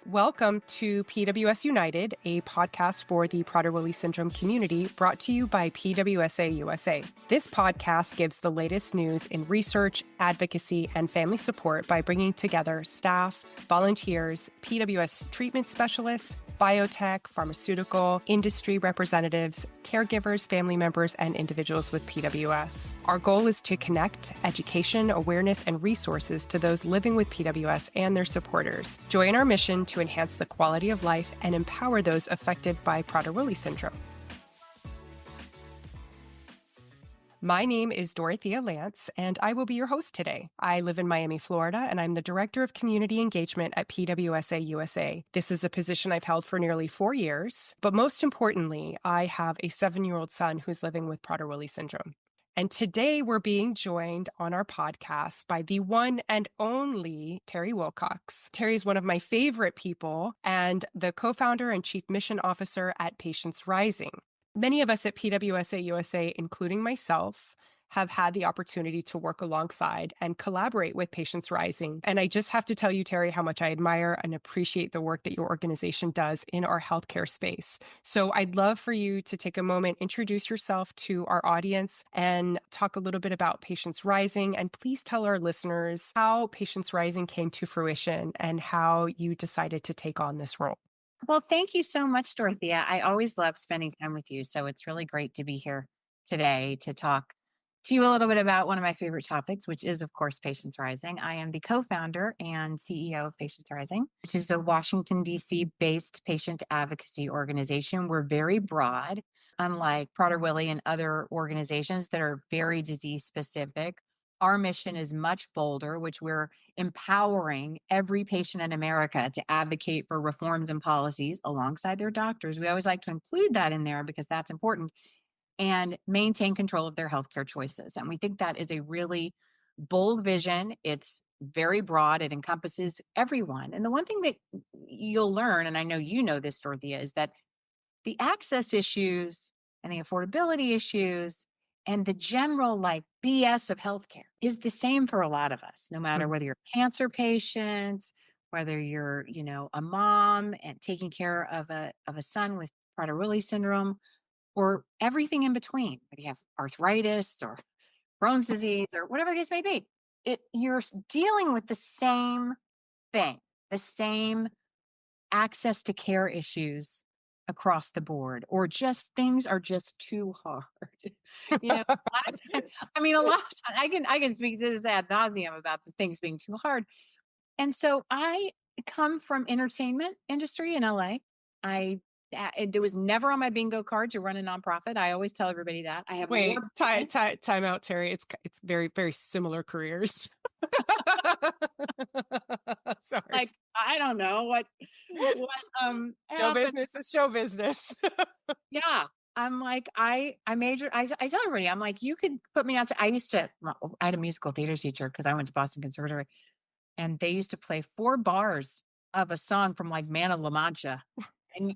Welcome to PWS United, a podcast for the Prader-Willi syndrome community brought to you by PWSA USA. This podcast gives the latest news in research, advocacy, and family support by bringing together staff, volunteers, PWS treatment specialists, biotech, pharmaceutical, industry representatives, caregivers, family members, and individuals with PWS. Our goal is to connect education, awareness, and resources to those living with PWS and their supporters. Join our mission to enhance the quality of life and empower those affected by Prader-Willi syndrome. My name is Dorothea Lantz, and I will be your host today. I live in Miami, Florida, and I'm the Director of Community Engagement at PWSA USA. This is a position I've held for nearly 4 years, but most importantly, I have a 7-year-old son who's living with Prader-Willi syndrome. And today we're being joined on our podcast by the one and only Terry Wilcox. Terry's one of my favorite people and the co-founder and chief mission officer at Patients Rising. Many of us at PWSA USA, including myself, have had the opportunity to work alongside and collaborate with Patients Rising. And I just have to tell you, Terry, how much I admire and appreciate the work that your organization does in our healthcare space. So I'd love for you to take a moment, introduce yourself to our audience, and talk a little bit about Patients Rising. And please tell our listeners how Patients Rising came to fruition and how you decided to take on this role. Well, thank you so much, Dorothea. I always love spending time with you. So it's really great to be here today to talk to you a little bit about one of my favorite topics, which is, of course, Patients Rising. I am the co-founder and CEO of Patients Rising, which is a Washington, D.C. based patient advocacy organization. We're very broad, unlike Prader-Willi and other organizations that are very disease specific. Our mission is much bolder, which we're empowering every patient in America to advocate for reforms and policies alongside their doctors. We always like to include that in there because that's important, and maintain control of their healthcare choices. And we think that is a really bold vision. It's very broad. It encompasses everyone. And the one thing that you'll learn, and I know you know this, Dorothea, is that the access issues and the affordability issues and the general BS of healthcare is the same for a lot of us, no matter whether you're a cancer patient, whether you're, a mom and taking care of a son with Prader-Willi syndrome, or everything in between. If you have arthritis or Crohn's disease or whatever the case may be, you're dealing with the same thing, the same access to care issues across the board, or just things are just too hard. A lot of times, a lot of times I can speak to this ad nauseum about the things being too hard. And so I come from entertainment industry in LA. There was never on my bingo card to run a nonprofit. I always tell everybody that. I have time out, Terry. It's very, very similar careers. Sorry. I don't know what show business is show business. Yeah. I'm I majored. I tell everybody, I'm like, you could put me out to, I had a musical theater teacher because I went to Boston Conservatory, and they used to play 4 bars of a song from Man of La Mancha.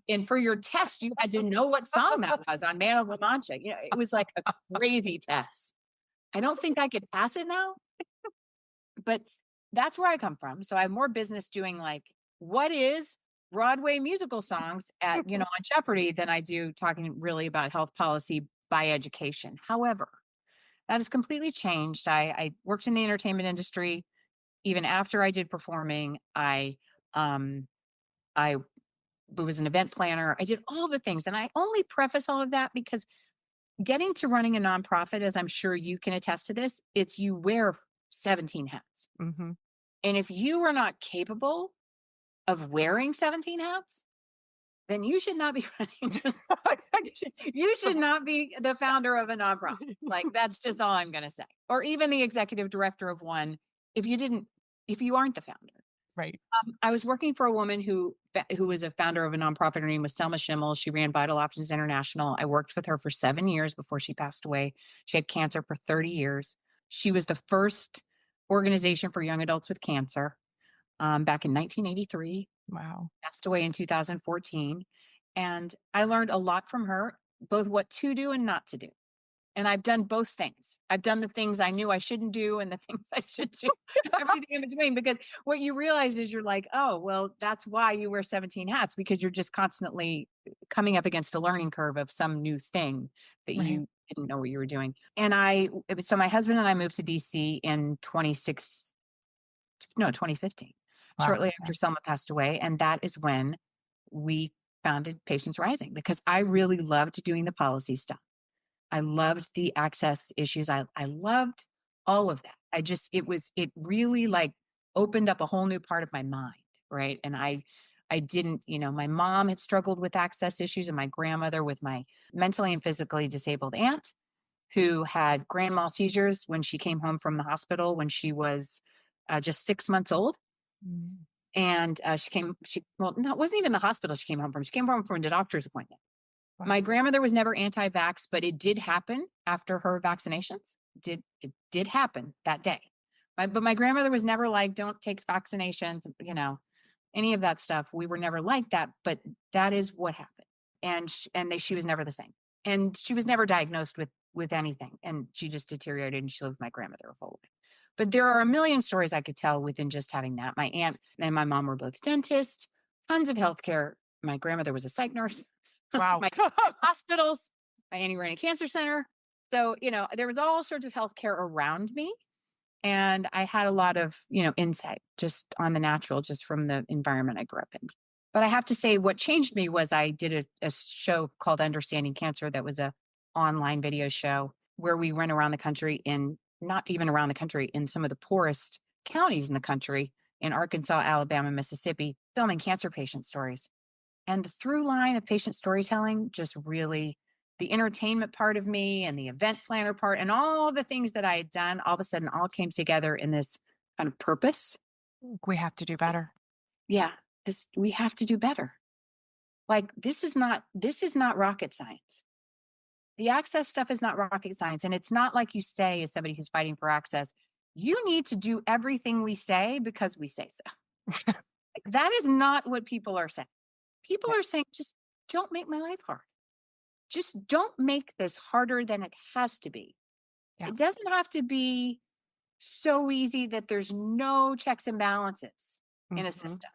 And for your test, you had to know what song that was on Man of La Mancha. It was like a crazy test. I don't think I could pass it now, but that's where I come from. So I have more business doing what is Broadway musical songs at, on Jeopardy than I do talking really about health policy by education. However, that has completely changed. I worked in the entertainment industry. Even after I did performing, I was an event planner. I did all the things. And I only preface all of that because getting to running a nonprofit, as I'm sure you can attest to this, it's you wear 17 hats. Mm-hmm. And if you are not capable of wearing 17 hats, then you should not be running. You should not be the founder of a nonprofit. That's just all I'm going to say. Or even the executive director of one, if you aren't the founder. Right. I was working for a woman who was a founder of a nonprofit. Her name was Selma Schimmel. She ran Vital Options International. I worked with her for 7 years before she passed away. She had cancer for 30 years. She was the first organization for young adults with cancer back in 1983. Wow. Passed away in 2014. And I learned a lot from her, both what to do and not to do. And I've done both things. I've done the things I knew I shouldn't do and the things I should do, everything in between. Because what you realize is you're like, oh, well, that's why you wear 17 hats, because you're just constantly coming up against a learning curve of some new thing that Right. you didn't know what you were doing. And so my husband and I moved to DC in 2015, Wow. shortly after Selma passed away. And that is when we founded Patients Rising, because I really loved doing the policy stuff. I loved the access issues. I loved all of that. It really like opened up a whole new part of my mind. Right. And I didn't, my mom had struggled with access issues, and my grandmother with my mentally and physically disabled aunt, who had grand mal seizures when she came home from the hospital when she was just 6 months old. Mm. And well, no, it wasn't even the hospital she came home from. She came home from a doctor's appointment. Wow. My grandmother was never anti-vax, but it did happen after her vaccinations. It did happen that day. But my grandmother was never like, don't take vaccinations, any of that stuff. We were never like that, but that is what happened. And she was never the same. And she was never diagnosed with anything. And she just deteriorated, and she lived with my grandmother a whole life. But there are a million stories I could tell within just having that. My aunt and my mom were both dentists, tons of healthcare. My grandmother was a psych nurse. Wow. My hospitals, my auntie ran a cancer center. So, there was all sorts of healthcare around me. And I had a lot of, insight just on the natural, just from the environment I grew up in. But I have to say, what changed me was I did a show called Understanding Cancer. That was a online video show where we went around the country, not even around the country, in some of the poorest counties in the country, in Arkansas, Alabama, Mississippi, filming cancer patient stories. And the through line of patient storytelling, just really the entertainment part of me and the event planner part and all the things that I had done, all of a sudden all came together in this kind of purpose. We have to do better. Yeah, we have to do better. Like this is not rocket science. The access stuff is not rocket science. And it's not like you say, as somebody who's fighting for access, you need to do everything we say because we say so. That is not what people are saying. People are saying, just don't make my life hard. Just don't make this harder than it has to be. Yeah. It doesn't have to be so easy that there's no checks and balances in a system.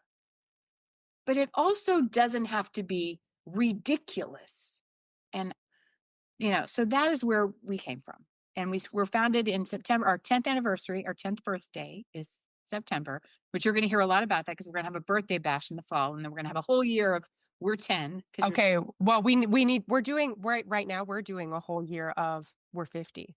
But it also doesn't have to be ridiculous. And, so that is where we came from. And we were founded in September. Our 10th anniversary, our 10th birthday is September, which you're going to hear a lot about that because we're going to have a birthday bash in the fall. And then we're going to have a whole year of we're 10. Okay. Well, right now we're doing a whole year of we're 50.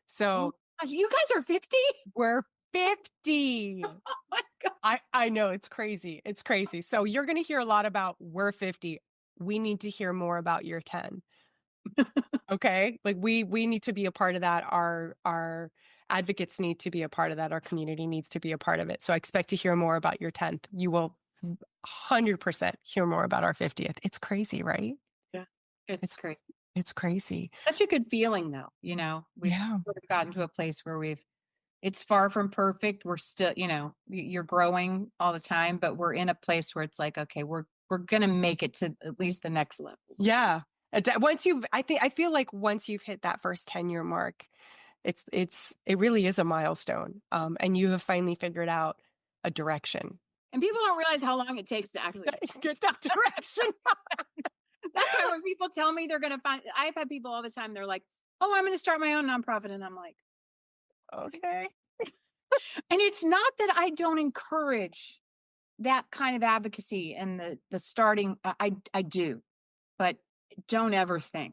So you guys are 50? We're 50. Oh my God. I know, it's crazy. It's crazy. So you're going to hear a lot about we're 50. We need to hear more about your 10. Okay. Like we need to be a part of that. Our advocates need to be a part of that. Our community needs to be a part of it. So I expect to hear more about your 10th. You will 100% hear more about our 50th. It's crazy, right? Yeah. It's crazy. It's crazy. Such a good feeling though. We've sort of gotten to a place where it's far from perfect. We're still, you're growing all the time, but we're in a place where it's like, okay, we're going to make it to at least the next level. Yeah. I feel like once you've hit that first 10-year mark, it really is a milestone. And you have finally figured out a direction. And people don't realize how long it takes to actually get that direction. That's why when people tell me they're going to I've had people all the time, they're like, oh, I'm going to start my own nonprofit. And I'm like, okay. And it's not that I don't encourage that kind of advocacy and the starting. I do, but don't ever think.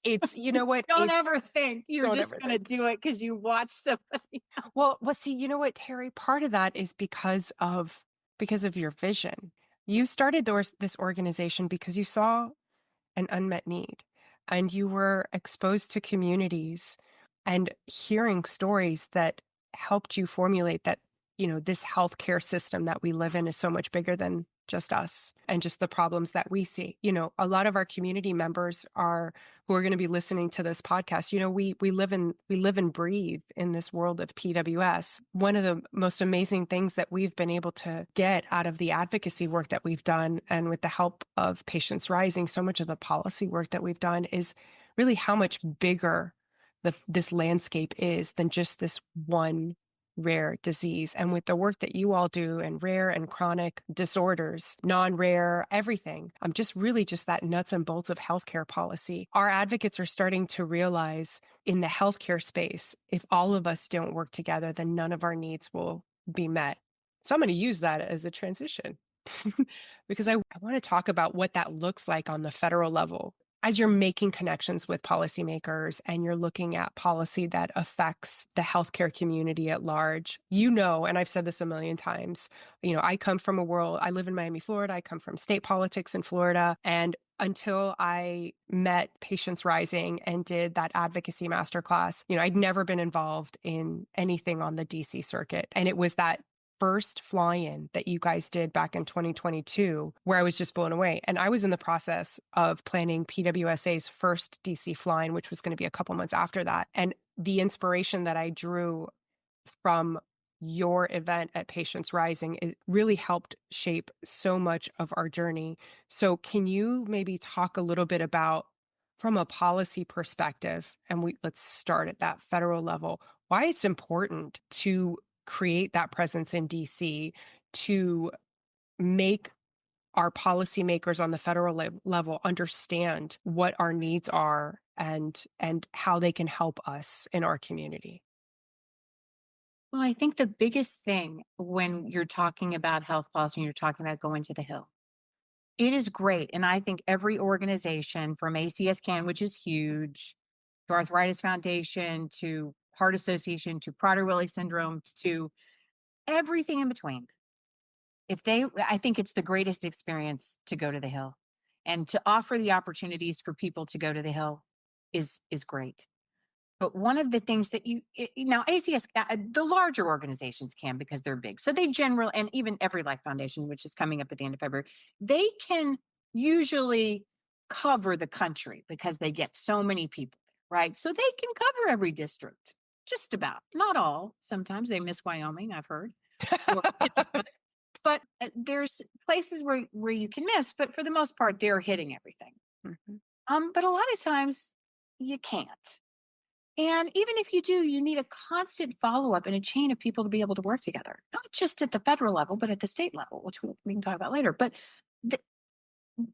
It's you know what? Don't ever think you're just going to do it because you watch somebody. Well, see, you know what, Terry? Part of that is because of your vision. You started this organization because you saw an unmet need, and you were exposed to communities and hearing stories that helped you formulate that, this healthcare system that we live in is so much bigger than just us and just the problems that we see. A lot of our community members who are going to be listening to this podcast. We live and breathe in this world of PWS. One of the most amazing things that we've been able to get out of the advocacy work that we've done, and with the help of Patients Rising, so much of the policy work that we've done is really how much bigger this landscape is than just this one rare disease. And with the work that you all do in rare and chronic disorders, non-rare, everything, just really just that nuts and bolts of healthcare policy. Our advocates are starting to realize in the healthcare space, if all of us don't work together, then none of our needs will be met. So I'm going to use that as a transition because I want to talk about what that looks like on the federal level as you're making connections with policymakers and you're looking at policy that affects the healthcare community at large. And I've said this a million times, I come from I live in Miami, Florida. I come from state politics in Florida. And until I met Patients Rising and did that advocacy masterclass, I'd never been involved in anything on the DC circuit. And it was that first fly-in that you guys did back in 2022 where I was just blown away. And I was in the process of planning PWSA's first DC fly-in, which was going to be a couple months after that. And the inspiration that I drew from your event at Patients Rising, it really helped shape so much of our journey. So can you maybe talk a little bit about, from a policy perspective, and let's start at that federal level, why it's important to create that presence in DC to make our policymakers on the federal level understand what our needs are and how they can help us in our community. Well, I think the biggest thing when you're talking about health policy and you're talking about going to the Hill, it is great. And I think every organization from ACSCAN, which is huge, to Arthritis Foundation, to Heart Association, to Prader-Willi syndrome, to everything in between. I think it's the greatest experience to go to the Hill, and to offer the opportunities for people to go to the Hill is great. But one of the things that now ACS, the larger organizations can, because they're big. So they generally, and even Every Life Foundation, which is coming up at the end of February, they can usually cover the country because they get so many people, right? So they can cover every district, just about, not all. Sometimes they miss Wyoming, I've heard. But there's places where you can miss, but for the most part, they're hitting everything. Mm-hmm. But a lot of times you can't. And even if you do, you need a constant follow-up and a chain of people to be able to work together, not just at the federal level, but at the state level, which we can talk about later. But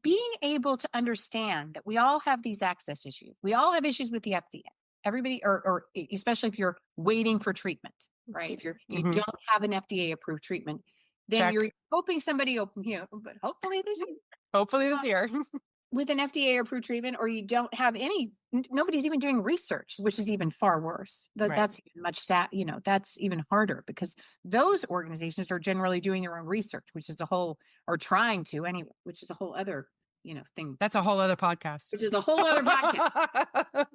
being able to understand that we all have these access issues. We all have issues with the FDA. Everybody, or especially if you're waiting for treatment, right? If you don't have an FDA approved treatment, then Check. you're hoping somebody open here, but hopefully this year. with an FDA approved treatment, or you don't have nobody's even doing research, which is even far worse. Right. That's even that's even harder, because those organizations are generally doing their own research, which is or trying to anyway, which is a whole other, thing. That's a whole other podcast. Which is a whole other podcast.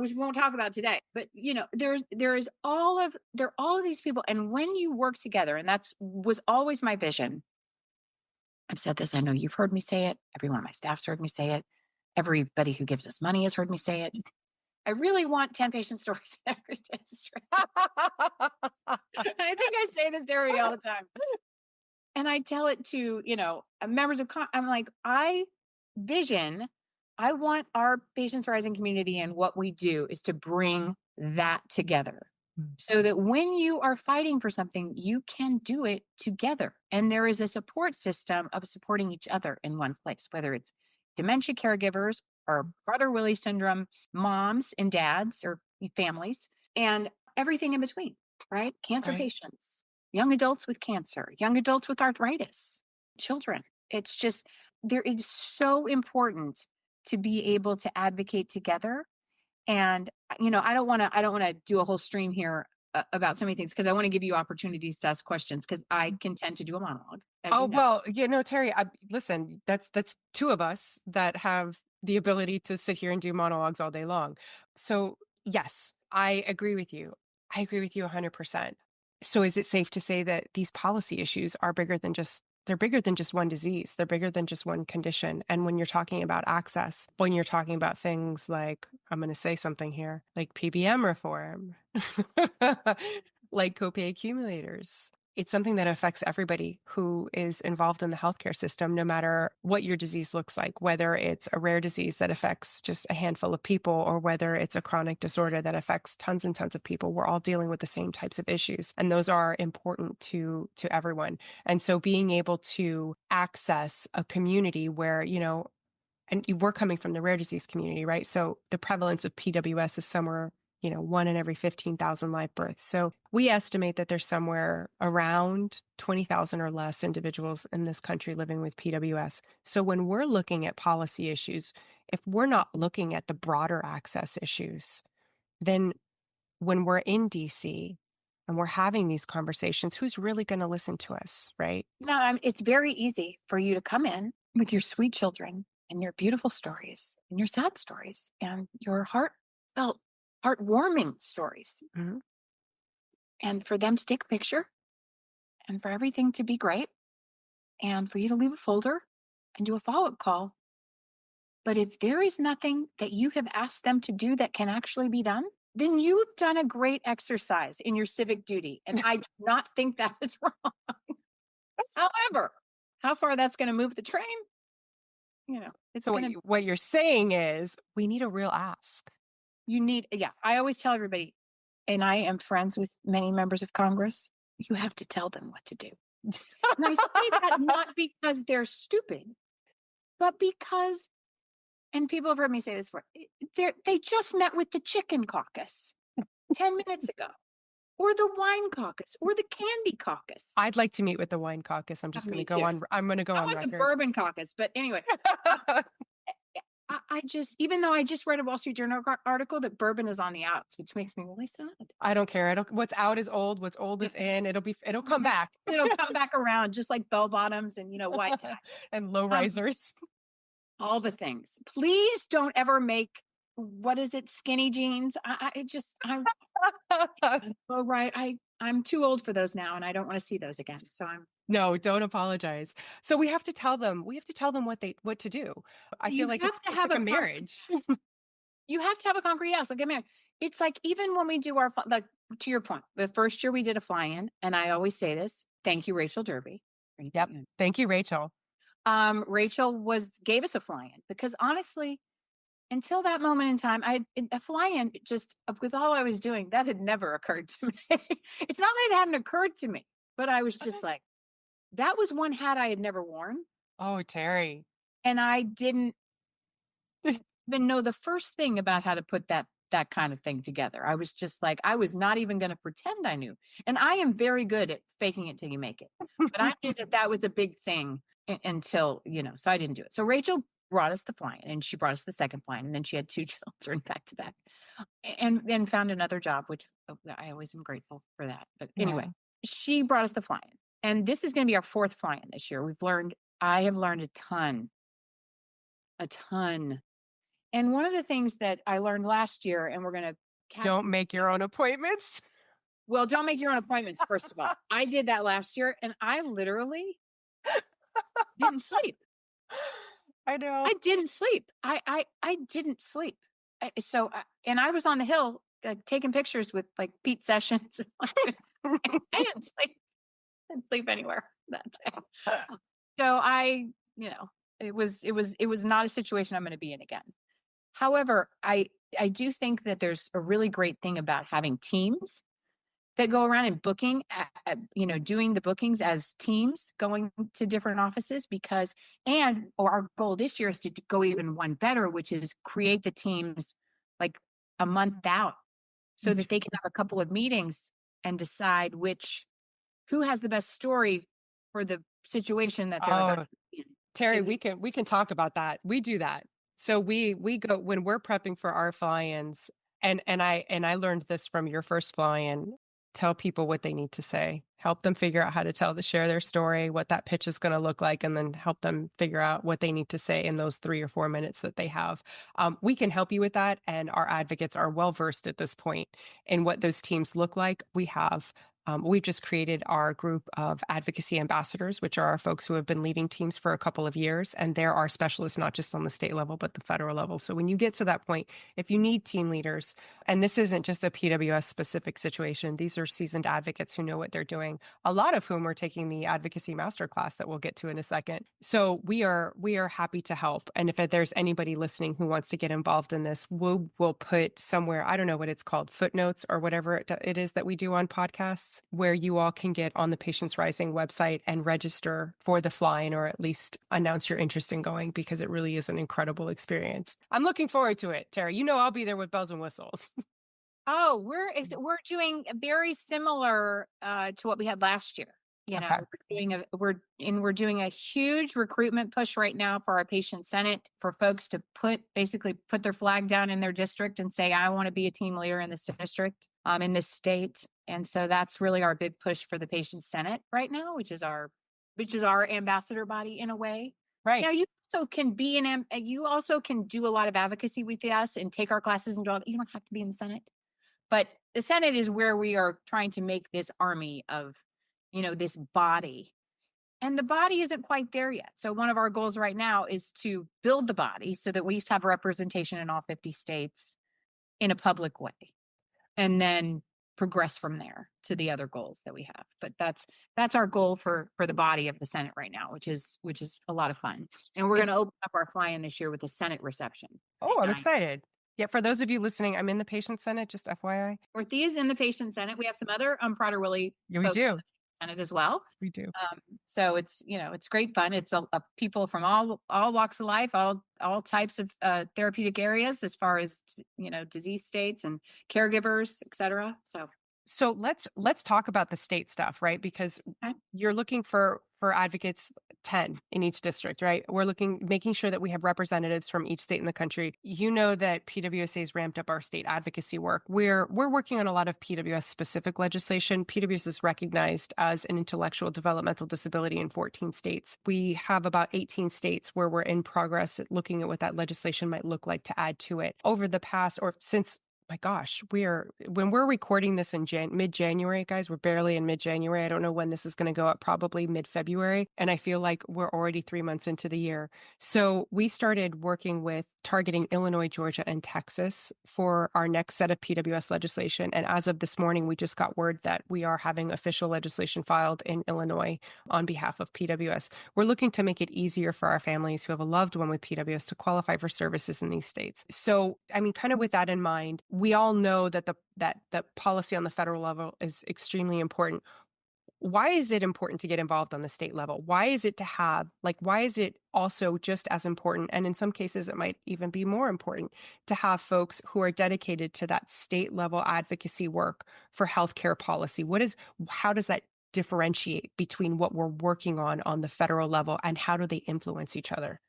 Which we won't talk about today. But there are all of these people, and when you work together, and was always my vision. I've said this. I know you've heard me say it. Every one of my staff's heard me say it. Everybody who gives us money has heard me say it. I really want 10 patient stories in every district. I think I say this to everybody all the time. And I tell it to, members of, I'm like, I want our Patients Rising community, and what we do is to bring that together. So that when you are fighting for something, you can do it together. And there is a support system of supporting each other in one place, whether it's dementia caregivers or Prader-Willi syndrome moms and dads or families, and everything in between, right? Cancer patients, young adults with cancer, young adults with arthritis, children. It's just, it's so important to be able to advocate together. And, I don't want to do a whole stream here about so many things, because I want to give you opportunities to ask questions, because I can tend to do a monologue. Well, Terry, listen, that's two of us that have the ability to sit here and do monologues all day long. So yes, I agree with you. I agree with you 100%. So is it safe to say that these policy issues are bigger than just one disease? They're bigger than just one condition. And when you're talking about access, when you're talking about things like, I'm going to say something here, like PBM reform, like copay accumulators, it's something that affects everybody who is involved in the healthcare system, no matter what your disease looks like, whether it's a rare disease that affects just a handful of people or whether it's a chronic disorder that affects tons and tons of people. We're all dealing with the same types of issues, and those are important to everyone. And so being able to access a community where, and we're coming from the rare disease community, right? So the prevalence of PWS is somewhere, 1 in every 15,000 live births. So we estimate that there's somewhere around 20,000 or less individuals in this country living with PWS. So when we're looking at policy issues, if we're not looking at the broader access issues, then when we're in DC and we're having these conversations, who's really going to listen to us, right? No, it's very easy for you to come in with your sweet children and your beautiful stories and your sad stories and your heartfelt, heartwarming stories. Mhm. And for them to take a picture and for everything to be great and for you to leave a folder and do a follow-up call. But if there is nothing that you have asked them to do that can actually be done, then you've done a great exercise in your civic duty. And I do not think that is wrong. However, how far that's going to move the train, it's So going to, what you're saying is we need a real ask. I always tell everybody, and I am friends with many members of Congress, you have to tell them what to do. And I say that not because they're stupid, but because, and people have heard me say this before, they just met with the chicken caucus 10 minutes ago, or the wine caucus, or the candy caucus. I'd like to meet with the wine caucus. I'm just going to go too. on. I'm going to go I on want the record. bourbon caucus, but anyway, I just, even though I just read a Wall Street Journal article that bourbon is on the outs, which makes me really sad. I don't care. What's out is old. What's old is in. It'll come back. It'll come back around, just like bell bottoms and white tie and low risers. All the things. Please don't ever make, what is it, skinny jeans. I'm oh, right. I'm too old for those now, and I don't want to see those again. So No, don't apologize. So we have to tell them. We have to tell them what to do. I feel like it's like a marriage. You have to have a concrete ask. Like, I mean, it's like, even when we do our, like, to your point, the first year we did a fly-in, and I always say this, thank you, Rachel Derby. Yep. Thank you, Rachel. Rachel gave us a fly-in because honestly, until that moment in time, a fly-in, just with all I was doing, that had never occurred to me. It's not that it hadn't occurred to me, but I was just like, that was one hat I had never worn. Oh, Terry. And I didn't even know the first thing about how to put that kind of thing together. I was just like, I was not even going to pretend I knew. And I am very good at faking it till you make it. But I knew that was a big thing until, so I didn't do it. So Rachel brought us the fly-in, and she brought us the second fly-in, and then she had 2 children back to back, and then found another job, which I always am grateful for that. But anyway, she brought us the fly-in, and this is going to be our 4th fly-in this year. I have learned a ton. And one of the things that I learned last year, and we're going to don't make your own appointments. Well, don't make your own appointments. First of all, I did that last year, and I literally didn't sleep. I know. I didn't sleep. I didn't sleep. And I was on the Hill taking pictures with like Pete Sessions. I didn't sleep. Didn't sleep anywhere that day. So it was not a situation I'm going to be in again. However, I do think that there's a really great thing about having teams that go around and booking, doing the bookings as teams, going to different offices, or our goal this year is to go even one better, which is create the teams like a month out so that they can have a couple of meetings and decide who has the best story for the situation that they're about to be in. Terry, we can talk about that. We do that. So we go when we're prepping for our fly-ins, and I learned this from your first fly-in. Tell people what they need to say, help them figure out how to share their story, what that pitch is going to look like, and then help them figure out what they need to say in those 3 or 4 minutes that they have. We can help you with that. And our advocates are well-versed at this point in what those teams look like. We have We've just created our group of advocacy ambassadors, which are our folks who have been leading teams for a couple of years. And they're our specialists, not just on the state level, but the federal level. So when you get to that point, if you need team leaders, and this isn't just a PWS specific situation, these are seasoned advocates who know what they're doing, a lot of whom are taking the advocacy masterclass that we'll get to in a second. So we are happy to help. And if there's anybody listening who wants to get involved in this, we'll put somewhere, I don't know what it's called, footnotes or whatever it is that we do on podcasts, where you all can get on the Patients Rising website and register for the fly-in, or at least announce your interest in going, because it really is an incredible experience. I'm looking forward to it, Terry. You know I'll be there with bells and whistles. Oh, we're doing very similar to what we had last year. Okay. We're doing a huge recruitment push right now for our patient senate, for folks to basically put their flag down in their district and say, I want to be a team leader in this district, in this state. And so that's really our big push for the patient senate right now, which is our ambassador body in a way. Right. Now, you also can do a lot of advocacy with us and take our classes and do all that. You don't have to be in the Senate. But the Senate is where we are trying to make this army of, this body. And the body isn't quite there yet. So one of our goals right now is to build the body so that we have representation in all 50 states in a public way, and then progress from there to the other goals that we have. But that's our goal for the body of the Senate right now, which is a lot of fun. And we're going to open up our fly-in this year with a Senate reception. Oh, I'm excited. Yeah, for those of you listening, I'm in the Patient Senate, just FYI. Dorothea's in the Patient Senate. We have some other Prader Willi Yeah, we folks do. in the Senate as well. We do. So it's great fun. It's a people from all walks of life, all types of therapeutic areas, as far as disease states and caregivers, et cetera. So let's talk about the state stuff, right? Because you're looking for advocates 10 in each district, right? We're making sure that we have representatives from each state in the country. You know that PWSA's ramped up our state advocacy work. We're working on a lot of PWS specific legislation. PWS is recognized as an intellectual developmental disability in 14 states. We have about 18 states where we're in progress at looking at what that legislation might look like to add to it. Over the past, or since, my gosh, when we're recording this in mid-January, guys, we're barely in mid-January. I don't know when this is going to go up, probably mid-February. And I feel like we're already 3 months into the year. So we started working with targeting Illinois, Georgia, and Texas for our next set of PWS legislation. And as of this morning, we just got word that we are having official legislation filed in Illinois on behalf of PWS. We're looking to make it easier for our families who have a loved one with PWS to qualify for services in these states. So, I mean, kind of with that in mind, we all know that the policy on the federal level is extremely important. Why is it important to get involved on the state level? Why is it also just as important, and in some cases it might even be more important, to have folks who are dedicated to that state level advocacy work for healthcare policy? How does that differentiate between what we're working on the federal level, and how do they influence each other?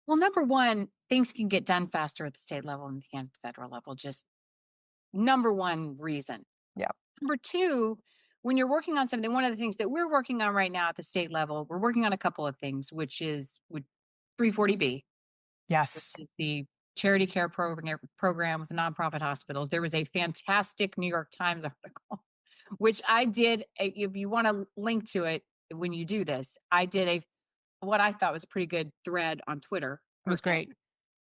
Well, number one, things can get done faster at the state level than they can at the federal level. Just number one reason. Yeah. Number two, when you're working on something, one of the things that we're working on right now at the state level, we're working on a couple of things, which is with 340B. Yes. The charity care program with nonprofit hospitals. There was a fantastic New York Times article, which I did. If you want to link to it when you do this, I did what I thought was a pretty good thread on Twitter. It was great.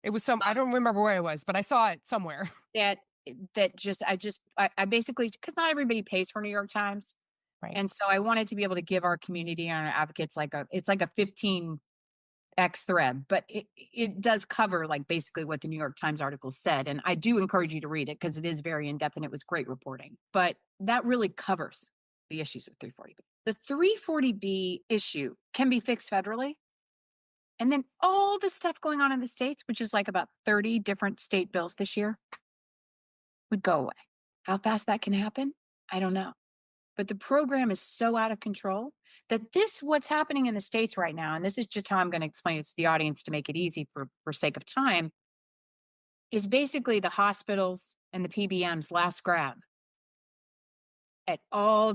It was I don't remember where it was, but I saw it somewhere. I basically, because not everybody pays for New York Times. Right. And so I wanted to be able to give our community and our advocates it's like a 15X thread, but it does cover like basically what the New York Times article said. And I do encourage you to read it because it is very in-depth and it was great reporting. But that really covers the issues with 340B. The 340B issue can be fixed federally. And then all the stuff going on in the states, which is like about 30 different state bills this year, would go away. How fast that can happen, I don't know. But the program is so out of control that what's happening in the states right now, and this is just how I'm going to explain it to the audience to make it easy for sake of time, is basically the hospitals and the PBMs last grab at all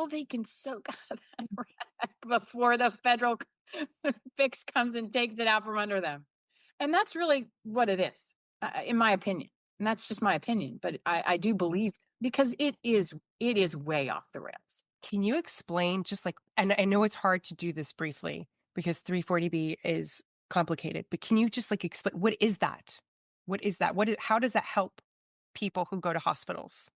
they can soak out of that rag before the federal fix comes and takes it out from under them. And that's really what it is, in my opinion. And that's just my opinion, but I do believe because it is way off the rails. Can you explain just like, and I know it's hard to do this briefly because 340B is complicated, but can you just like explain what is that? What is that? How does that help people who go to hospitals?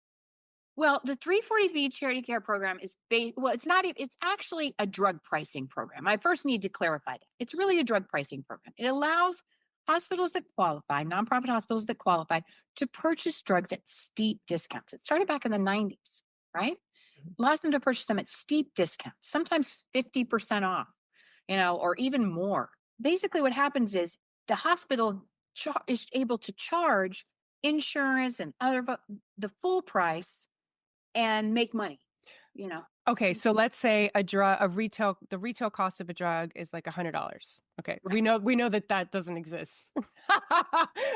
Well, the 340B charity care program is based, well, it's not, it's actually a drug pricing program. I first need to clarify that. It's really a drug pricing program. It allows hospitals that qualify, nonprofit hospitals that qualify, to purchase drugs at steep discounts. It started back in the 90s, right? Allows them to purchase them at steep discounts, sometimes 50% off, or even more. Basically, what happens is the hospital is able to charge insurance and the full price and make money, you know. Okay, so let's say the retail cost of a drug is like $100. Okay, Right. we know that doesn't exist, but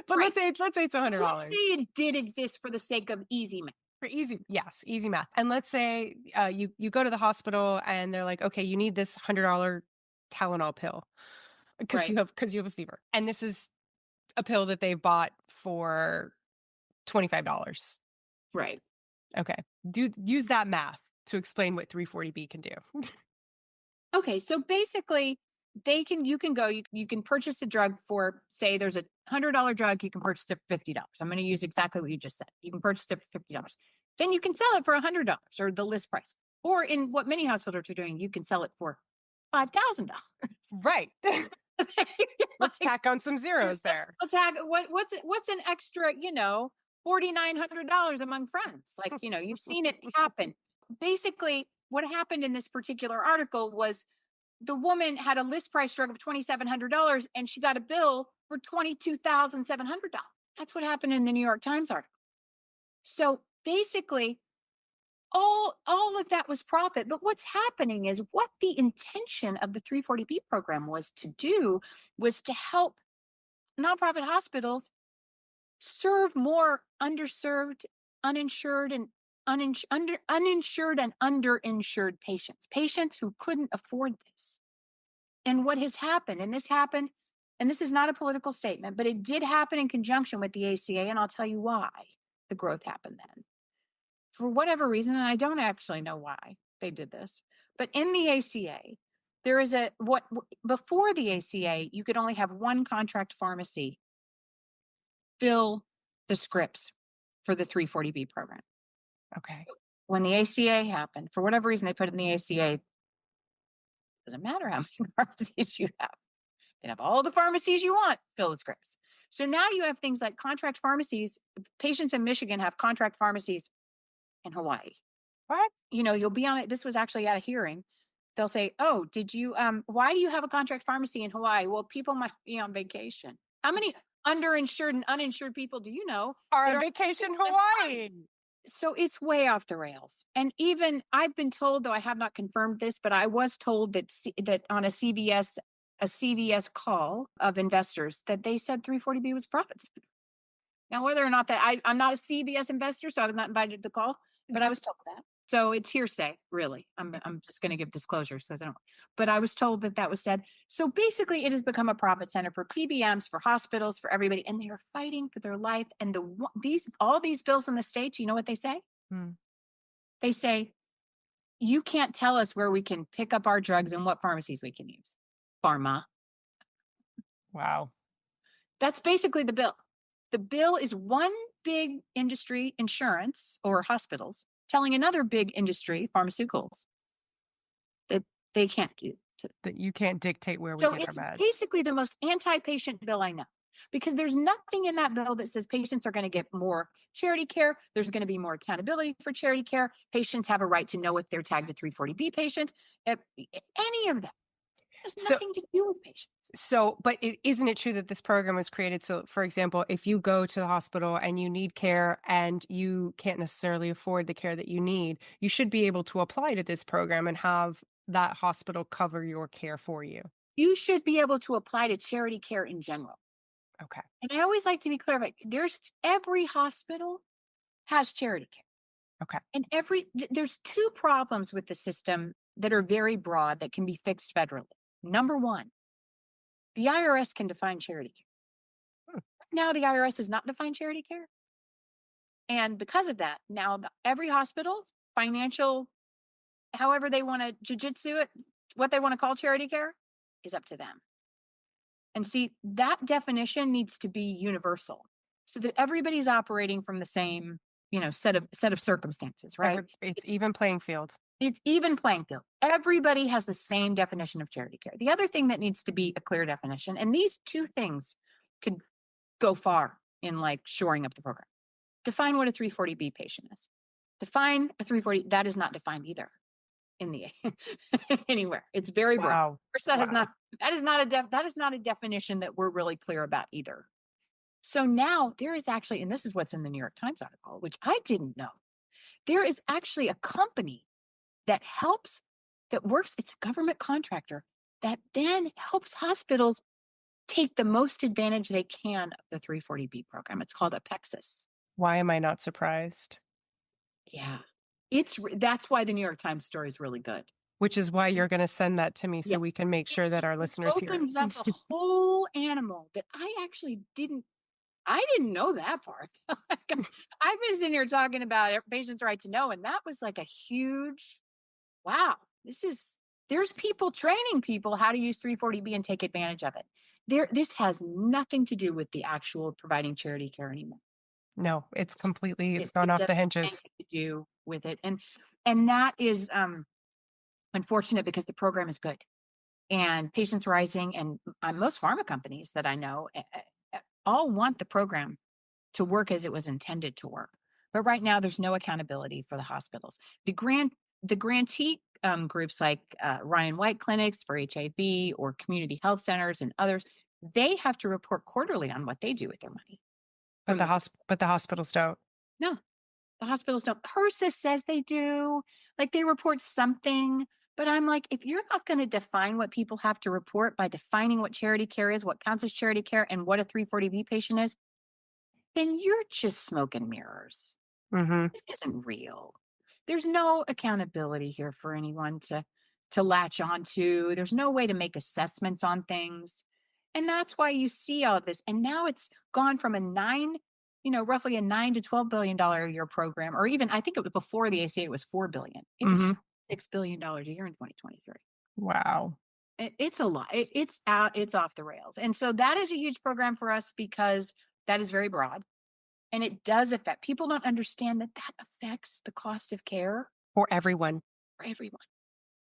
Right. let's say it's Let's say $100 it did exist for the sake of easy math. for easy math. And let's say you go to the hospital and they're like, okay, you need this $100 Tylenol pill Right. because you have a fever, and this is a pill that they bought for $25. Right. Okay, use that math to explain what 340B can do. Okay. So basically, you can purchase the drug for, say, there's a $100 drug, you can purchase it for $50. I'm going to use exactly what you just said. You can purchase it for $50. Then you can sell it for $100 or the list price. Or in what many hospitals are doing, you can sell it for $5,000. Right. Let's tack on some zeros there. What's an extra, $4,900 among friends? Like, you've seen it happen. Basically, what happened in this particular article was the woman had a list price drug of $2,700 and she got a bill for $22,700. That's what happened in the New York Times article. So basically, all of that was profit. But what's happening is what the intention of the 340B program was to do was to help nonprofit hospitals serve more underserved, uninsured, and uninsured and underinsured patients who couldn't afford this. And what has happened, and this is not a political statement, but it did happen in conjunction with the ACA, and I'll tell you why the growth happened then. For whatever reason, and I don't actually know why they did this, but in the ACA, there is before the ACA, you could only have one contract pharmacy fill the scripts for the 340B program. Okay. When the ACA happened, for whatever reason, they put it in the ACA. Doesn't matter how many pharmacies you have. You can have all the pharmacies you want, fill the scripts. So now you have things like contract pharmacies. Patients in Michigan have contract pharmacies in Hawaii. What? You'll be on it. This was actually at a hearing. They'll say, "Oh, did you? Why do you have a contract pharmacy in Hawaii?" Well, people might be on vacation. How many underinsured and uninsured people do you know Are that on are vacation Hawaii? So it's way off the rails. And even I've been told, though I have not confirmed this, but I was told that on a CVS call of investors that they said 340B was profits. Now, whether or not I'm not a CVS investor, so I was not invited to the call, but I was told that. So it's hearsay, really. I'm just going to give disclosures because I don't. But I was told that was said. So basically, it has become a profit center for PBMs, for hospitals, for everybody, and they are fighting for their life. And all these bills in the states, you know what they say? Hmm. They say you can't tell us where we can pick up our drugs and what pharmacies we can use. Pharma. Wow. That's basically the bill. The bill is one big industry, insurance or hospitals, telling another big industry, pharmaceuticals, that they can't do. That you can't dictate where we So get our it's meds. basically the most anti-patient bill I know, because there's nothing in that bill that says patients are going to get more charity care. There's going to be more accountability for charity care. Patients have a right to know if they're tagged a 340B patient. Any of that has nothing to do with patients. But isn't it true that this program was created? So, for example, if you go to the hospital and you need care and you can't necessarily afford the care that you need, you should be able to apply to this program and have that hospital cover your care for you. You should be able to apply to charity care in general. Okay. And I always like to be clear about every hospital has charity care. Okay. And there's two problems with the system that are very broad that can be fixed federally. Number one, the IRS can define charity care. Now the IRS has not defined charity care. And because of that, now every hospital's financial, however they want to jujitsu it, what they want to call charity care is up to them. And see, that definition needs to be universal so that everybody's operating from the same, set of circumstances, right? It's even playing field. It's even playing field. Everybody has the same definition of charity care. The other thing that needs to be a clear definition, and these two things could go far in like shoring up the program. Define what a 340B patient is. Define a 340, that is not defined either in the anywhere. It's very broad. Wow. That is not a definition that we're really clear about either. So now there is actually, and this is what's in the New York Times article, which I didn't know. There is actually a company that works, it's a government contractor that then helps hospitals take the most advantage they can of the 340B program. It's called Apexis. Why am I not surprised? Yeah. That's why the New York Times story is really good. Which is why you're going to send that to me so we can make sure that our listeners hear. It opens up a whole animal that I actually didn't know that part. I've been sitting here talking about patients' right to know, and that was like a huge, wow, there's people training people how to use 340B and take advantage of it. This has nothing to do with the actual providing charity care anymore. No, it's gone off the hinges. To do with it. And that is unfortunate because the program is good. And Patients Rising and most pharma companies that I know all want the program to work as it was intended to work. But right now, there's no accountability for the hospitals. The grantee groups like Ryan White clinics for HIV or community health centers and others, they have to report quarterly on what they do with their money. But the hospitals don't. No, the hospitals don't. HRSA says they do, like they report something. But I'm like, if you're not going to define what people have to report by defining what charity care is, what counts as charity care, and what a 340B patient is, then you're just smoke and mirrors. Mm-hmm. This isn't real. There's no accountability here for anyone to latch onto. There's no way to make assessments on things. And that's why you see all of this. And now it's gone from roughly a $9 to $12 billion a year program, or even I think it was before the ACA, it was $4 billion. It was $6 billion a year in 2023. Wow. It's a lot. It's off the rails. And so that is a huge program for us because that is very broad. And it does affect, people don't understand that affects the cost of care. For everyone. For everyone.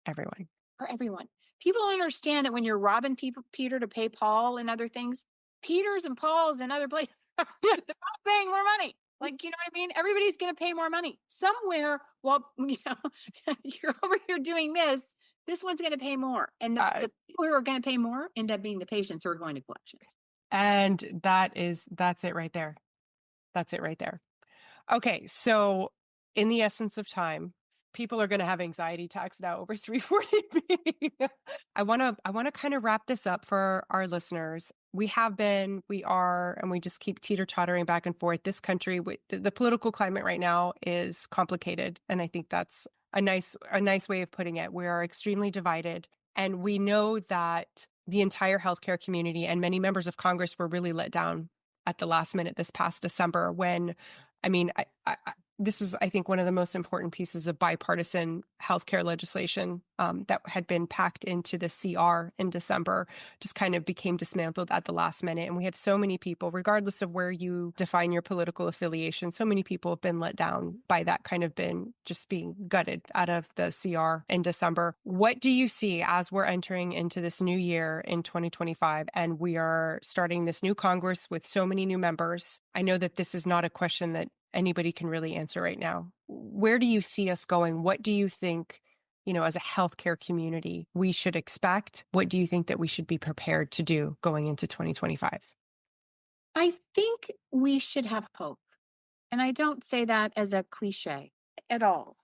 Everyone. For everyone. People don't understand that when you're robbing Peter to pay Paul and other things, Peters and Pauls and other places, they're not paying more money. Like, you know what I mean? Everybody's going to pay more money somewhere. While, you're over here doing this one's going to pay more. And the people who are going to pay more end up being the patients who are going to collections. And that's it right there. That's it right there. Okay. So in the essence of time, people are going to have anxiety attacks now over 340B. I want to kind of wrap this up for our listeners. We are, and we just keep teeter-tottering back and forth. This country, the political climate right now is complicated. And I think that's a nice way of putting it. We are extremely divided. And we know that the entire healthcare community and many members of Congress were really let down at the last minute this past December when, this is, I think, one of the most important pieces of bipartisan healthcare legislation that had been packed into the CR in December, just kind of became dismantled at the last minute. And we have so many people, regardless of where you define your political affiliation, so many people have been let down by that kind of just being gutted out of the CR in December. What do you see as we're entering into this new year in 2025 and we are starting this new Congress with so many new members? I know that this is not a question that anybody can really answer right now. Where do you see us going? What do you think, as a healthcare community, we should expect? What do you think that we should be prepared to do going into 2025? I think we should have hope. And I don't say that as a cliche at all.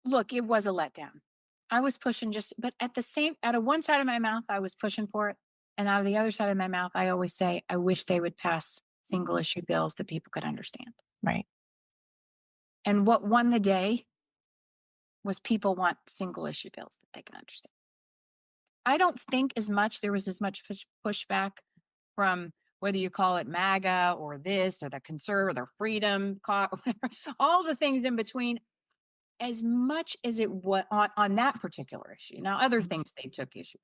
Look, it was a letdown. I was pushing but out of one side of my mouth, I was pushing for it. And out of the other side of my mouth, I always say, I wish they would pass single issue bills that people could understand. Right. And what won the day was people want single issue bills that they can understand. I don't think there was as much pushback from whether you call it MAGA or this or the conservative or freedom, all the things in between, as much as it was on that particular issue. Now, other things they took issue,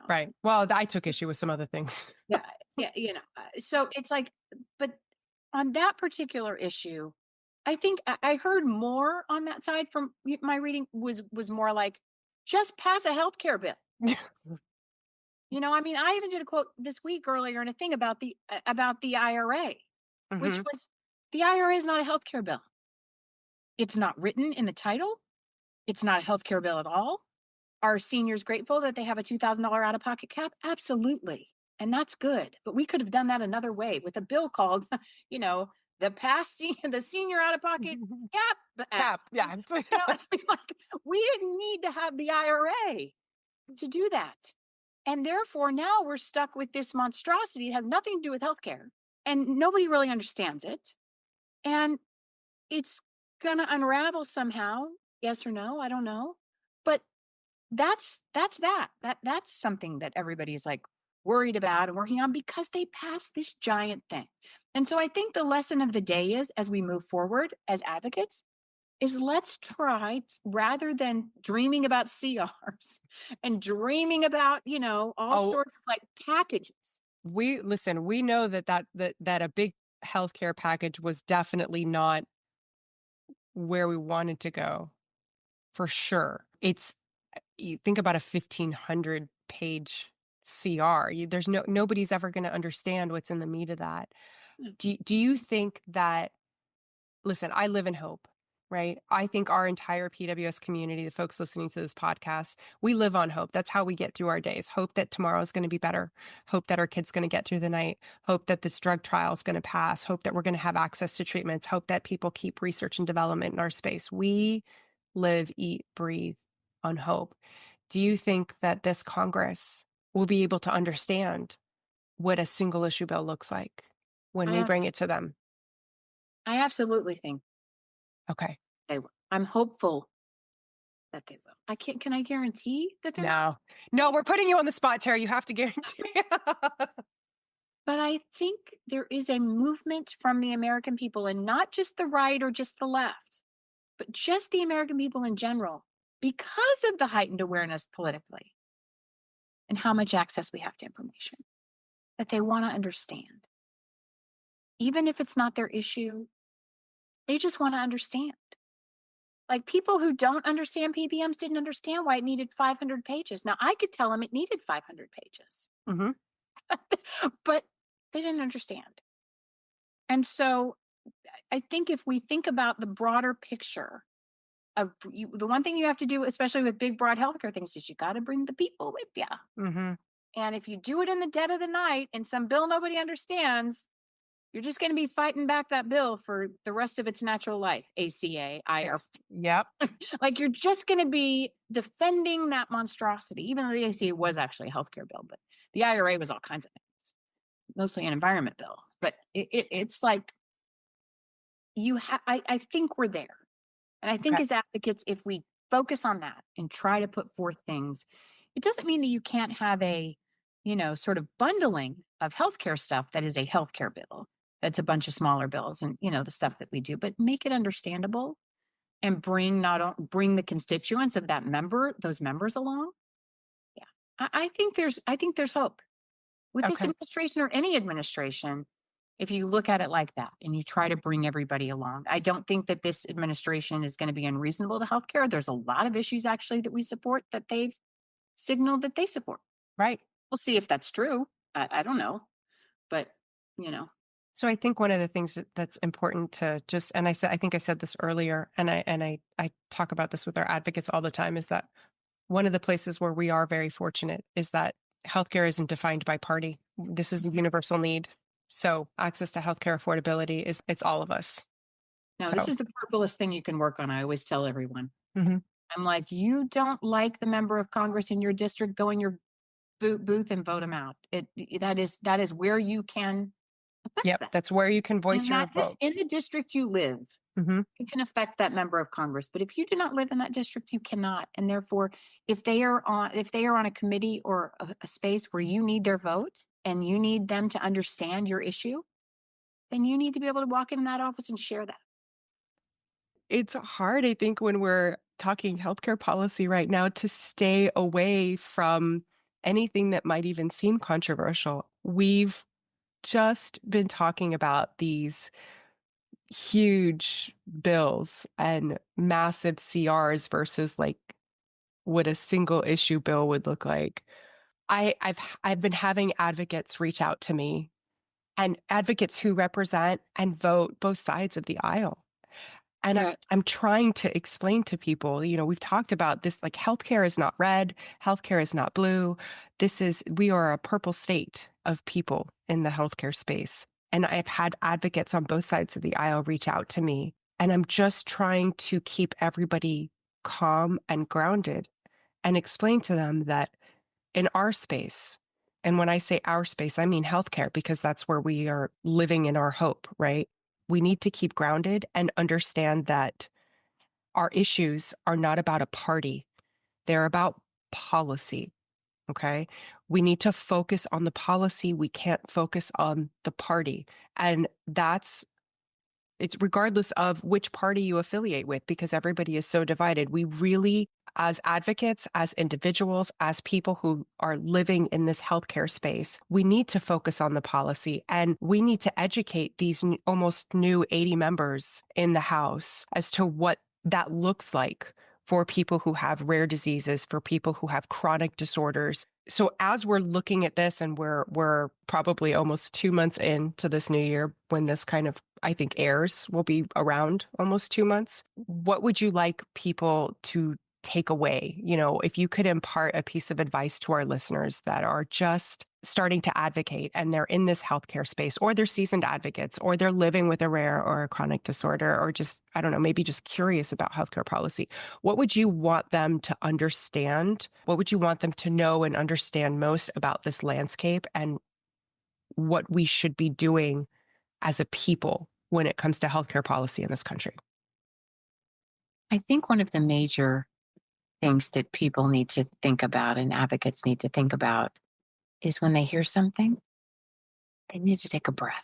Right. Well, I took issue with some other things. yeah, yeah, so it's like, but on that particular issue, I think I heard more on that side from my reading was more like, just pass a healthcare bill. I mean, I even did a quote this week earlier in a thing about the IRA, which Mhm. was, the IRA is not a healthcare bill. It's not written in the title. It's not a healthcare bill at all. Are seniors grateful that they have a $2,000 out of pocket cap? Absolutely. And that's good. But we could have done that another way with a bill called, the senior out of pocket cap. Cap. Yeah. I mean, like, we didn't need to have the IRA to do that. And therefore, now we're stuck with this monstrosity. It has nothing to do with healthcare. And nobody really understands it. And it's going to unravel somehow. Yes or no? I don't know. But that's something that everybody's like worried about and working on, because they passed this giant thing. And so I think the lesson of the day is, as we move forward as advocates, is let's try, rather than dreaming about CRs and dreaming about, all Oh, sorts of like packages. we know that a big healthcare package was definitely not where we wanted to go, for sure. You think about a 1,500 page CR. There's nobody's ever going to understand what's in the meat of that. Do you think that, listen, I live in hope, right? I think our entire PWS community, the folks listening to this podcast, we live on hope. That's how we get through our days. Hope that tomorrow is going to be better. Hope that our kid's going to get through the night. Hope that this drug trial is going to pass. Hope that we're going to have access to treatments. Hope that people keep research and development in our space. We live, eat, breathe on hope. Do you think that this Congress will be able to understand what a single issue bill looks like when we bring it to them? I absolutely think Okay. they will. I'm hopeful that they will. Can I guarantee that they're not? No, we're putting you on the spot, Terry. You have to guarantee. But I think there is a movement from the American people, and not just the right or just the left, but just the American people in general, because of the heightened awareness politically and how much access we have to information, that they want to understand. Even if it's not their issue, they just want to understand. Like, people who don't understand PBMs didn't understand why it needed 500 pages. Now, I could tell them it needed 500 pages, Mm-hmm. but they didn't understand. And so I think if we think about the broader picture of the one thing you have to do, especially with big, broad healthcare things, is you got to bring the people with you. Mm-hmm. And if you do it in the dead of the night and some bill nobody understands, you're just going to be fighting back that bill for the rest of its natural life. ACA, IRA. Yep. Like, you're just going to be defending that monstrosity, even though the ACA was actually a healthcare bill, but the IRA was all kinds of things, mostly an environment bill. But it's like, I think we're there. And I think Okay. as advocates, if we focus on that and try to put forth things, it doesn't mean that you can't have a, sort of bundling of healthcare stuff that is a healthcare bill. That's a bunch of smaller bills and, the stuff that we do, but make it understandable and bring the constituents of those members along. Yeah. I think there's hope with this Okay. administration or any administration. If you look at it like that and you try to bring everybody along, I don't think that this administration is going to be unreasonable to healthcare. There's a lot of issues actually that we support that they've signaled that they support. Right. We'll see if that's true. I don't know, but So I think one of the things that's important to just, and I think I said this earlier, and I talk about this with our advocates all the time, is that one of the places where we are very fortunate is that healthcare isn't defined by party. This is a universal need. So access to healthcare affordability it's all of us. now this is the purplest thing you can work on. I always tell everyone. Mm-hmm. I'm like, you don't like the member of Congress in your district, go in your booth and vote them out. That is where you can affect Yep. that. That's where you can voice And your that vote. in the district you live, Mm-hmm. you can affect that member of Congress. But if you do not live in that district, you cannot. And therefore, if they are on a committee or a space where you need their vote, and you need them to understand your issue, then you need to be able to walk in that office and share that. It's hard, I think, when we're talking healthcare policy right now to stay away from anything that might even seem controversial. We've just been talking about these huge bills and massive CRs versus like what a single issue bill would look like. I've been having advocates reach out to me, and advocates who represent and vote both sides of the aisle. And Right. I'm trying to explain to people, we've talked about this, like healthcare is not red, healthcare is not blue. We are a purple state of people in the healthcare space. And I've had advocates on both sides of the aisle reach out to me. And I'm just trying to keep everybody calm and grounded and explain to them that in our space, and when I say our space, I mean healthcare, because that's where we are living in our hope, right? We need to keep grounded and understand that our issues are not about a party. They're about policy. Okay. We need to focus on the policy. We can't focus on the party. And it's regardless of which party you affiliate with, because everybody is so divided. We really, as advocates, as individuals, as people who are living in this healthcare space, we need to focus on the policy, and we need to educate these almost new 80 members in the House as to what that looks like for people who have rare diseases, for people who have chronic disorders. So as we're looking at this, and we're probably almost 2 months into this new year when this kind of, I think, airs, will be around almost 2 months. What would you like people to take away? If you could impart a piece of advice to our listeners that are just starting to advocate and they're in this healthcare space, or they're seasoned advocates, or they're living with a rare or a chronic disorder, or just, I don't know, maybe just curious about healthcare policy, what would you want them to understand? What would you want them to know and understand most about this landscape, and what we should be doing as a people when it comes to healthcare policy in this country? I think one of the major things that people need to think about and advocates need to think about is when they hear something, they need to take a breath.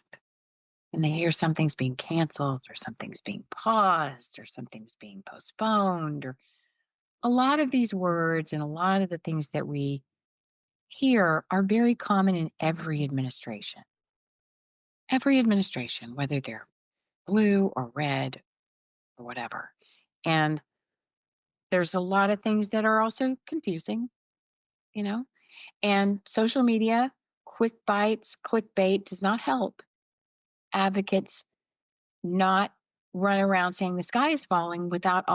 When they hear something's being canceled or something's being paused or something's being postponed, or a lot of these words and a lot of the things that we hear are very common in every administration. Every administration, whether they're blue or red or whatever. And there's a lot of things that are also confusing, you know? And social media, quick bites, clickbait does not help advocates not run around saying the sky is falling without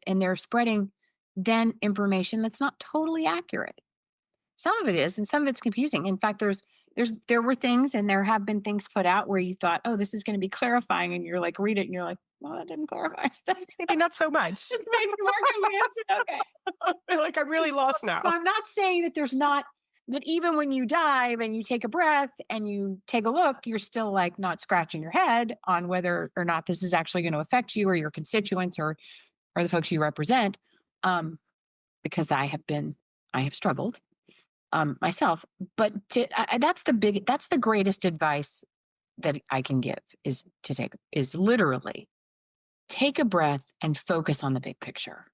and they're spreading then information that's not totally accurate. Some of it is, and some of it's confusing. In fact, there were things, and there have been things put out where you thought, oh, this is going to be clarifying, and you're like, read it, and you're like, well, that didn't clarify. Maybe not so much. It's made me more convinced. Okay. Like, I'm really lost now. So I'm not saying that there's not that even when you dive and you take a breath and you take a look, you're still like not scratching your head on whether or not this is actually going to affect you or your constituents or the folks you represent. Because I have struggled myself. But that's the greatest advice that I can give is literally take a breath and focus on the big picture.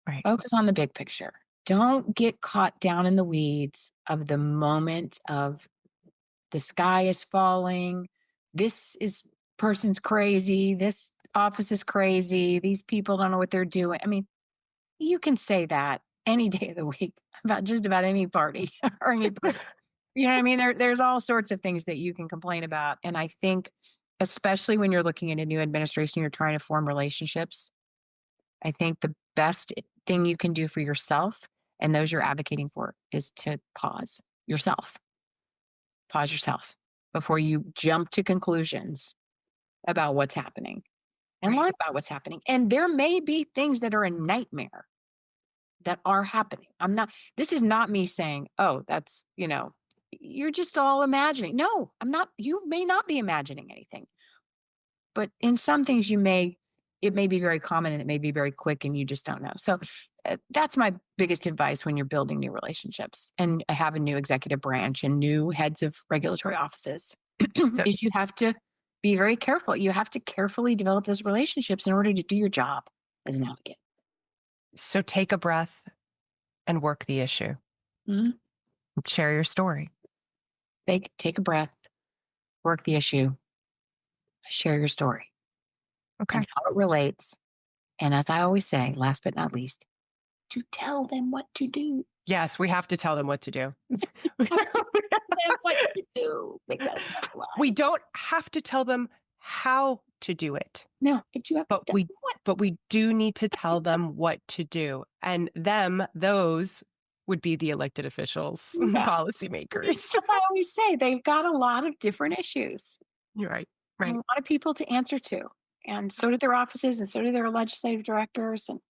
Right. Focus on the big picture. Don't get caught down in the weeds of the moment of the sky is falling. This is person's crazy. This office is crazy. These people don't know what they're doing. I mean, you can say that any day of the week about just about any party or any person. You know what I mean? There's all sorts of things that you can complain about. And I think, especially when you're looking at a new administration, you're trying to form relationships. I think the best thing you can do for yourself and those you're advocating for is to pause yourself. Pause yourself before you jump to conclusions about what's happening and learn about what's happening. And there may be things that are a nightmare that are happening. This is not me saying, oh, that's, you're just all imagining. No, I'm not. You may not be imagining anything, but in some things it may be very common and it may be very quick and you just don't know. So That's my biggest advice when you're building new relationships and have a new executive branch and new heads of regulatory offices So, is you have to be very careful. You have to carefully develop those relationships in order to do your job as an advocate. so take a breath and work the issue. Mhm. Share your story. Take a breath, work the issue, share your story Okay. and how it relates. And as I always say, last but not least, to tell them what to do. Yes, we have to tell them what to do. What to do because otherwise- We don't have to tell them how to do it, no, but you have but to we do need to tell them what to do. And those would be the elected officials, Yeah. policymakers. I always say they've got a lot of different issues. You're right. And Right. a lot of people to answer to. And so do their offices and so do their legislative directors. And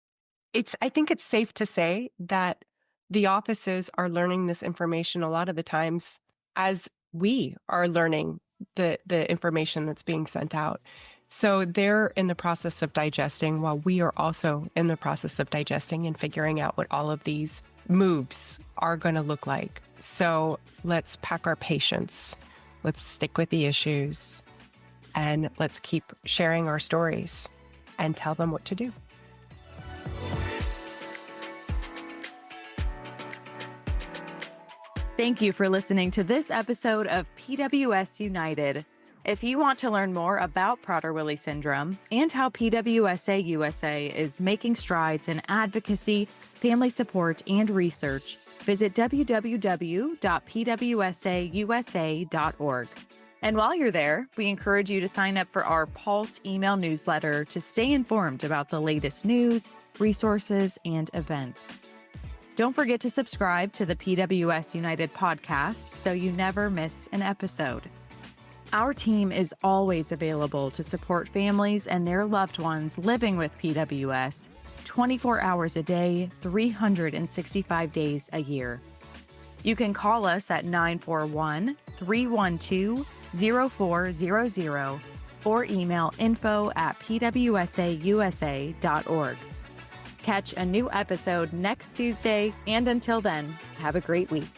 I think it's safe to say that the offices are learning this information a lot of the times as we are learning the information that's being sent out. So they're in the process of digesting while we are also in the process of digesting and figuring out what all of these moves are going to look like. So let's pack our patience. Let's stick with the issues and let's keep sharing our stories and tell them what to do. Thank you for listening to this episode of PWS United. If you want to learn more about Prader-Willi syndrome and how PWSA USA is making strides in advocacy, family support, and research, visit www.pwsausa.org. And while you're there, we encourage you to sign up for our Pulse email newsletter to stay informed about the latest news, resources, and events. Don't forget to subscribe to the PWS United podcast so you never miss an episode. Our team is always available to support families and their loved ones living with PWS 24 hours a day, 365 days a year. You can call us at 941-312-0400 or email info@pwsausa.org. Catch a new episode next Tuesday, and until then, have a great week.